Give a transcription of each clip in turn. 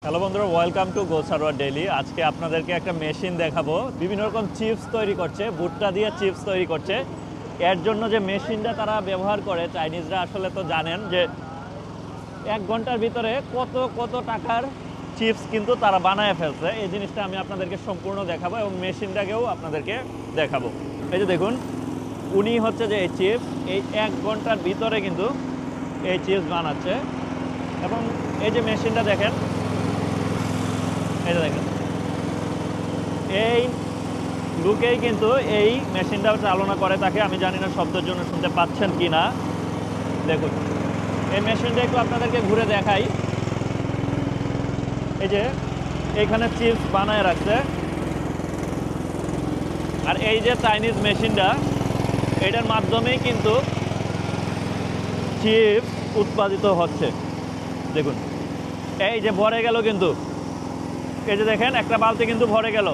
Hello বন্ধুরা, welcome to গোসারওয়ার daily. আজকে আপনাদেরকে একটা মেশিন দেখাবো। বিভিন্ন রকম চিপস তৈরি করছে, ভুট্টা দিয়ে চিপস তৈরি করছে। এর জন্য যে মেশিনটা তারা ব্যবহার করে চাইনিজরা, আসলে তো জানেন যে 1 ঘন্টার ভিতরে কত কত টাকার চিপস কিন্তু তারা বানায় ফেলছে। এই জিনিসটা আমি আপনাদেরকে সম্পূর্ণ দেখাবো এবং মেশিনটাকেও আপনাদেরকে দেখাবো। এই যে দেখুন, উনি হচ্ছে যে এই চিপস এই 1 ঘন্টার ভিতরে কিন্তু এই চিপস বানাচ্ছে। এবং এই যে মেশিনটা দেখেন, এটা দেখেন, এই লুকেই কিন্তু এই মেশিনটা চালনা করে তাকে। আমি জানি না শব্দের জন্য শুনতে পাচ্ছেন কি না। দেখুন এই মেশিনটা একটু আপনাদেরকে ঘুরে দেখাই। এই যে এইখানে চিপস বানায় রাখছে, আর এই যে চাইনিজ মেশিনটা, এটার মাধ্যমেই কিন্তু চিপস উৎপাদিত হচ্ছে। দেখুন এই যে ভরে গেল, কিন্তু এই যে দেখেন একটা বালতি কিন্তু ভরে গেল।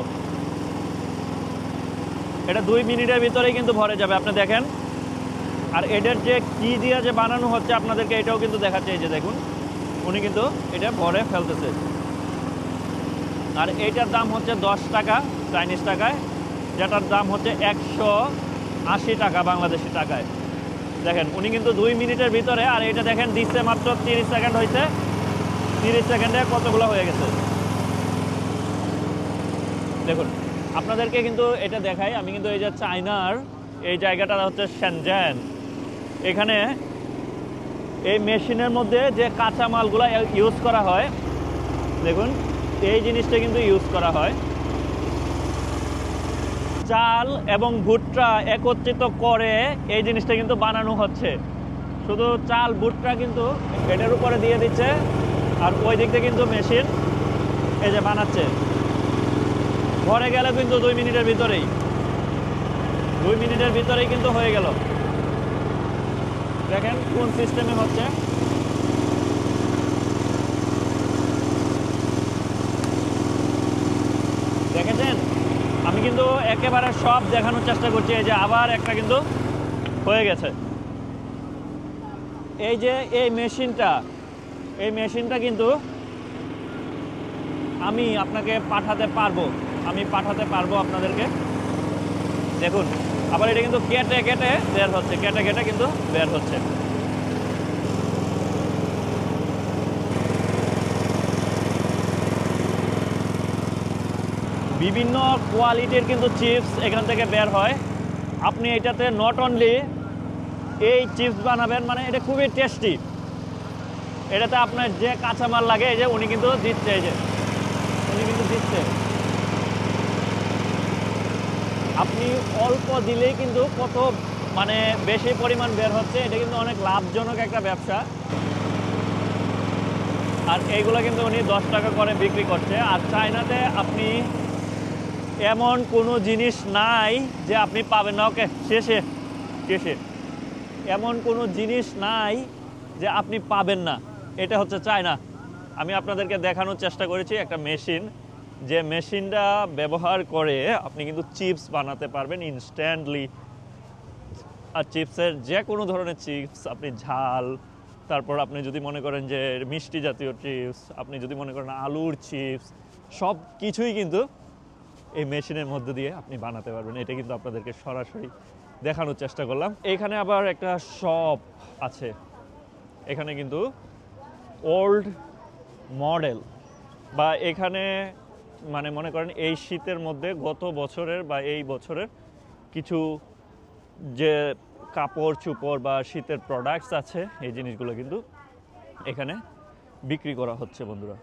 এটা 2 মিনিটের ভিতরেই কিন্তু ভরে যাবে, আপনি দেখেন। আর এটার যে কি দিয়ে যে বানানো হচ্ছে আপনাদেরকে এটাও কিন্তু দেখাচ্ছে। এই যে দেখুন, উনি কিন্তু এটা ভরে ফেলতেছে। আর এইটার দাম হচ্ছে 10 টাকা চাইনিজ টাকায়, যেটার দাম হচ্ছে 180 টাকা বাংলাদেশি টাকায়। দেখেন উনি কিন্তু 2 মিনিটের ভিতরে, আর এটা দেখেন দিচ্ছে মাত্র 30 সেকেন্ড হয়েছে। 30 সেকেন্ডে কতগুলো হয়ে গেছে দেখুন। আপনাদেরকে কিন্তু এটা দেখাই, আমি কিন্তু এই যে চায়নার এই জায়গাটা হচ্ছে শেনজান। এখানে এই মেশিনের মধ্যে যে কাঁচামালগুলো ইউজ করা হয়, দেখুন এই জিনিসটা কিন্তু ইউজ করা হয়। চাল এবং ভুট্টা একত্রিত করে এই জিনিসটা কিন্তু বানানো হচ্ছে। শুধু চাল ভুট্টা কিন্তু এটার উপরে দিয়ে দিচ্ছে, আর ওই দিক থেকে কিন্তু মেশিন এই যে বানাচ্ছে। ভরে গেলে কিন্তু 2 মিনিটের ভিতরেই, 2 মিনিটের ভিতরেই কিন্তু হয়ে গেল। দেখেন কোন সিস্টেমে হচ্ছে। দেখেছেন, আমি কিন্তু একেবারে সব দেখানোর চেষ্টা করছি। এই যে আবার একটা কিন্তু হয়ে গেছে। এই যে এই মেশিনটা কিন্তু আমি আপনাকে পাঠাতে পারবো আপনাদেরকে। দেখুন আবার এটা কিন্তু কেটে কেটে বের হচ্ছে, কেটে কেটে কিন্তু বের হচ্ছে। বিভিন্ন কোয়ালিটির কিন্তু চিপস এখান থেকে বের হয়। আপনি এটাতে নট অনলি এই চিপস বানাবেন, মানে এটা খুবই টেস্টি। এটাতে আপনার যে কাঁচামাল লাগে, এই যে উনি কিন্তু দিচ্ছে, এই যে উনি কিন্তু দিচ্ছে। আপনি অল্প দিলেই কিন্তু কত মানে বেশি পরিমাণ বের হচ্ছে। এটা কিন্তু অনেক লাভজনক একটা ব্যবসা। আর এইগুলো কিন্তু উনি 10 টাকা করে বিক্রি করছে। আর চায়নাতে আপনি এমন কোনো জিনিস নাই যে আপনি পাবেন না। ওকে, শেষে এমন কোনো জিনিস নাই যে আপনি পাবেন না। এটা হচ্ছে চায়না। আমি আপনাদেরকে দেখানোর চেষ্টা করেছি একটা মেশিন, যে মেশিনটা ব্যবহার করে আপনি কিন্তু চিপস বানাতে পারবেন ইনস্ট্যান্টলি। আর চিপসের যে কোনো ধরনের চিপস, আপনি ঝাল, তারপর আপনি যদি মনে করেন যে মিষ্টি জাতীয় চিপস, আপনি যদি মনে করেন আলুর চিপস, সব কিছুই কিন্তু এই মেশিনের মধ্যে দিয়ে আপনি বানাতে পারবেন। এটা কিন্তু আপনাদেরকে সরাসরি দেখানোর চেষ্টা করলাম। এখানে আবার একটা শপ আছে। এখানে কিন্তু ওল্ড মডেল, বা এখানে মানে মনে করেন এই শীতের মধ্যে গত বছরের বা এই বছরের কিছু যে কাপড় চোপড় বা শীতের প্রোডাক্টস আছে, এই জিনিসগুলো কিন্তু এখানে বিক্রি করা হচ্ছে বন্ধুরা।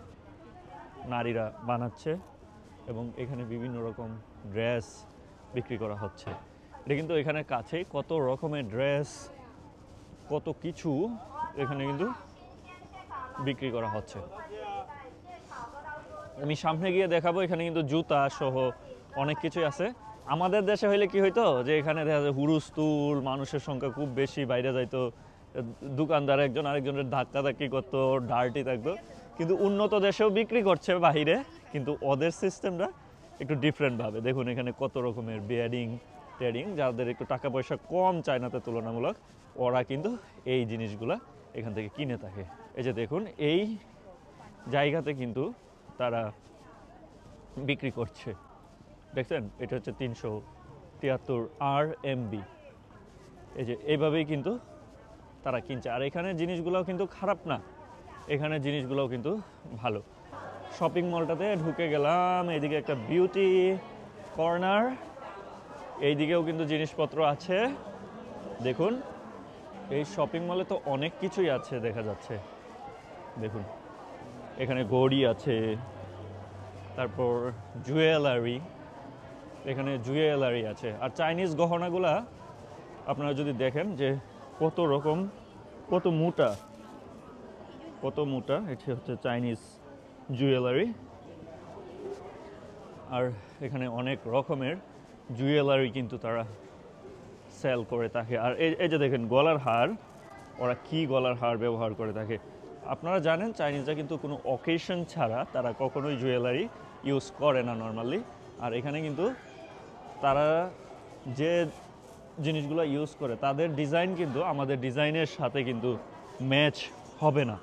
নারীরা বানাচ্ছে এবং এখানে বিভিন্ন রকম ড্রেস বিক্রি করা হচ্ছে। এটা কিন্তু এখানে কাছেই কত রকমের ড্রেস, কত কিছু এখানে কিন্তু বিক্রি করা হচ্ছে। আমি সামনে গিয়ে দেখাবো। এখানে কিন্তু জুতা সহ অনেক কিছুই আছে। আমাদের দেশে হইলে কি হইতো, যে এখানে দেখা যায় হুরুস্তুল, মানুষের সংখ্যা খুব বেশি, বাইরে যাইতো, দোকানদার একজন আরেকজনের ধাক্কাধাক্কি করতো, ডার্টি থাকতো। কিন্তু উন্নত দেশেও বিক্রি করছে বাহিরে, কিন্তু ওদের সিস্টেমটা একটু ডিফারেন্টভাবে। দেখুন এখানে কত রকমের বেয়ারিং ট্রেডিং, যাদের একটু টাকা পয়সা কম চায়নাতে তুলনামূলক, ওরা কিন্তু এই জিনিসগুলা এখান থেকে কিনে থাকে। এই যে দেখুন, এই জায়গাতে কিন্তু তারা বিক্রি করছে। দেখছেন, এটা হচ্ছে 373 RMB। এই যে এইভাবেই কিন্তু তারা কিনছে। আর এখানে জিনিসগুলোও কিন্তু খারাপ না, এখানে জিনিসগুলোও কিন্তু ভালো। শপিং মলটাতে ঢুকে গেলাম, এইদিকে একটা বিউটি কর্নার, এইদিকেও কিন্তু জিনিসপত্র আছে। দেখুন, এই শপিং মলে তো অনেক কিছুই আছে দেখা যাচ্ছে। দেখুন, এখানে ঘড়ি আছে, তারপর জুয়েলারি, এখানে জুয়েলারি আছে। আর চাইনিজ গহনাগুলা আপনারা যদি দেখেন যে কত রকম, কত মোটা, কত মোটা। এটি হচ্ছে চাইনিজ জুয়েলারি। আর এখানে অনেক রকমের জুয়েলারি কিন্তু তারা সেল করে থাকে। আর এই যে দেখেন গলার হার, ওরা কি গলার হার ব্যবহার করে থাকে। আপনারা জানেন চাইনিজরা কিন্তু কোনো অকেশন ছাড়া তারা কখনোই জুয়েলারি ইউজ করে না নর্মালি। আর এখানে কিন্তু তারা যে জিনিসগুলো ইউজ করে তাদের ডিজাইন কিন্তু আমাদের ডিজাইনের সাথে কিন্তু ম্যাচ হবে না,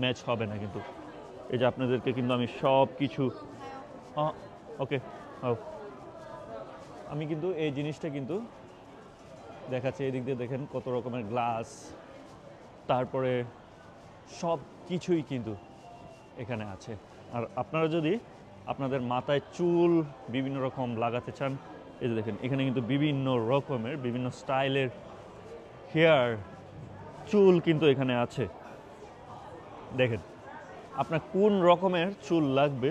ম্যাচ হবে না কিন্তু। এই যে আপনাদেরকে কিন্তু আমি সব কিছু ওকে আমি কিন্তু এই জিনিসটা কিন্তু দেখাচ্ছি। এই দিক দিয়ে দেখেন কত রকমের গ্লাস, তারপরে সব কিছুই কিন্তু এখানে আছে। আর আপনারা যদি আপনাদের মাথায় চুল বিভিন্ন রকম লাগাতে চান, এই যে দেখেন এখানে কিন্তু বিভিন্ন রকমের বিভিন্ন স্টাইলের হেয়ার চুল কিন্তু এখানে আছে। দেখেন আপনার কোন রকমের চুল লাগবে,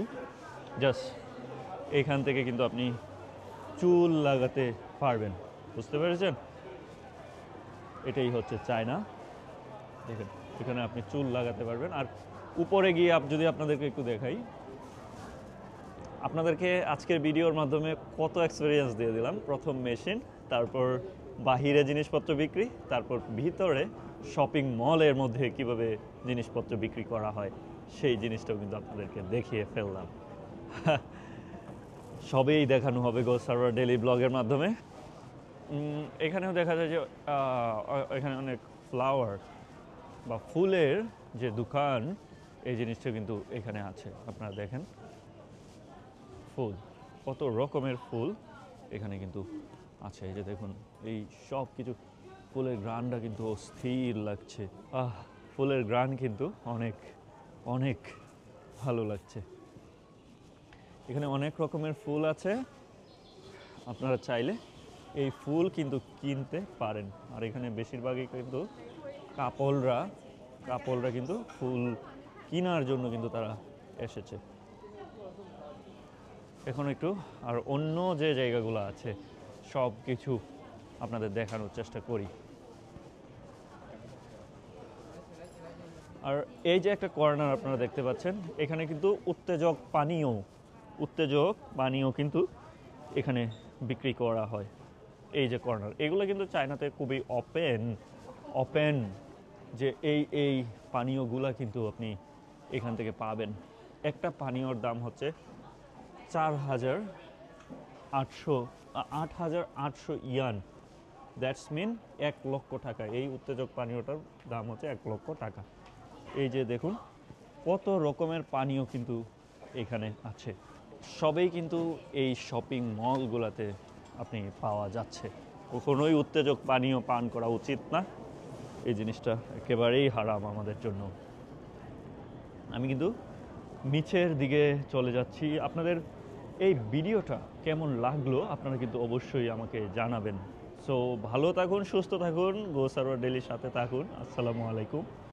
জাস্ট এখান থেকে কিন্তু আপনি চুল লাগাতে পারবেন। বুঝতে পেরেছেন? এটাই হচ্ছে চায়না। দেখেন এখানে আপনি চুল লাগাতে পারবেন। আর উপরে গিয়ে যদি আপনাদেরকে একটু দেখাই, আপনাদেরকে আজকের ভিডিওর মাধ্যমে কত এক্সপিরিয়েন্স দিয়ে দিলাম। প্রথম মেশিন, তারপর বাহিরে জিনিসপত্র বিক্রি, তারপর ভিতরে শপিং মলের মধ্যে কিভাবে জিনিসপত্র বিক্রি করা হয় সেই জিনিসটাও কিন্তু আপনাদেরকে দেখিয়ে ফেললাম। সবেই দেখানো হবে গো সার্ভার ডেইলি ব্লগের মাধ্যমে। এখানেও দেখা যায় যে এখানে অনেক ফ্লাওয়ার বা ফুলের যে দোকান, এই জিনিসটা কিন্তু এখানে আছে। আপনারা দেখেন ফুল, কত রকমের ফুল এখানে কিন্তু আছে। এই যে দেখুন এই সব কিছু, ফুলের গ্রানটা কিন্তু অস্থির লাগছে। ফুলের গ্রান কিন্তু অনেক অনেক ভালো লাগছে। এখানে অনেক রকমের ফুল আছে, আপনারা চাইলে এই ফুল কিন্তু কিনতে পারেন। আর এখানে বেশিরভাগই কিন্তু কাপলরা কিন্তু ফুল কেনার জন্য কিন্তু তারা এসেছে। এখন একটু আর অন্য যে জায়গাগুলো আছে সব কিছু আপনাদের দেখানোর চেষ্টা করি। আর এই যে একটা কর্নার আপনারা দেখতে পাচ্ছেন, এখানে কিন্তু উত্তেজক পানীয় কিন্তু এখানে বিক্রি করা হয়। এই যে কর্নার, এগুলো কিন্তু চায়নাতে খুবই ওপেন যে এই পানীয়গুলা কিন্তু আপনি এখান থেকে পাবেন। একটা পানীয়র দাম হচ্ছে 8,800 ইয়ান, দ্যাটস মিন 1 লক্ষ টাকা। এই উত্তেজক পানীয়টার দাম হচ্ছে 1 লক্ষ টাকা। এই যে দেখুন কত রকমের পানীয় কিন্তু এখানে আছে, সবেই কিন্তু এই শপিং মলগুলোতে আপনি পাওয়া যাচ্ছে। কখনোই উত্তেজক পানীয় পান করা উচিত না, এই জিনিসটা একেবারেই হারাম আমাদের জন্য। আমি কিন্তু নিচের দিকে চলে যাচ্ছি। আপনাদের এই ভিডিওটা কেমন লাগলো আপনারা কিন্তু অবশ্যই আমাকে জানাবেন। সো ভালো থাকুন, সুস্থ থাকুন, গো সার্ভার ডেইলির সাথে থাকুন। আসসালামু আলাইকুম।